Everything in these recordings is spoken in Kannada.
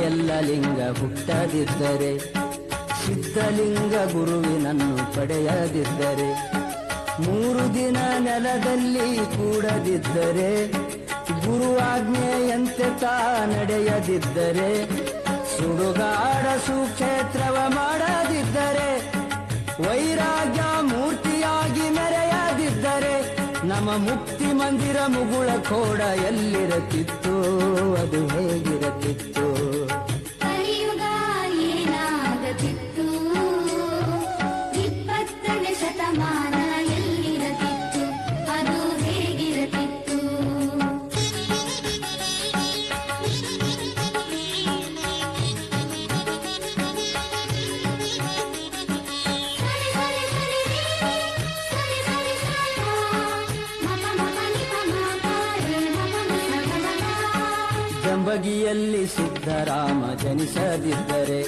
ಎಲ್ಲ ಲಿಂಗ ಹುಟ್ಟದಿದ್ದರೆ, ಸಿದ್ಧಲಿಂಗ ಗುರುವಿನನ್ನು ಪಡೆಯದಿದ್ದರೆ, 3 ದಿನ ನೆಲದಲ್ಲಿ ಕೂಡದಿದ್ದರೆ, ಗುರುವಾಜ್ಞೆಯಂತೆ ತಾ ನಡೆಯದಿದ್ದರೆ, ಸುಡುಗಾಡ ಸುಕ್ಷೇತ್ರವ ಮಾಡದಿದ್ದರೆ, ವೈರಾಗ್ಯ ಮೂರ್ತಿಯಾಗಿ ಮೆರೆಯದಿದ್ದರೆ, ನಮ್ಮ ಮುಕ್ತಿ ಮಂದಿರ ಮುಗುಳ ಕೋಡ ಎಲ್ಲಿರತಿತ್ತು, ಅದು ಹೇಗಿರತಿತ್ತು? ಕಲಿಯುಗ ಏನಾಗತಿತ್ತು, 20ನೇ ಶತಮಾನ ಎಲ್ಲಿರತಿತ್ತು, ಅದು ಹೇಗಿರತಿತ್ತು? ಜಂಬಗಿಯಲ್ಲಿ ಸಿದ್ಧರಾಮ ಜನಿಸದಿದ್ದರೆ,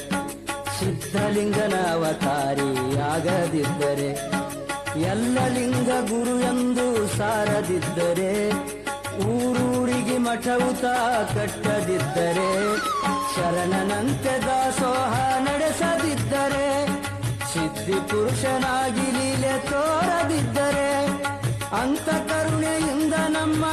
ಸಿದ್ಧಲಿಂಗನ ಅವತಾರಿಯಾಗದಿದ್ದರೆ, ಎಲ್ಲ ಲಿಂಗ ಗುರು ಎಂದು ಸಾರದಿದ್ದರೆ, ಊರೂರಿಗೆ ಮಠವುತ ಕಟ್ಟದಿದ್ದರೆ, ಶರಣನಂತೆ ದಾಸೋಹ ನಡೆಸದಿದ್ದರೆ, ಸಿದ್ಧಿ ಪುರುಷನಾಗಿ ಲೀಲೆ ತೋರದಿದ್ದರೆ, ಅಂತ ಕರುಣೆಯಿಂದ ನಮ್ಮ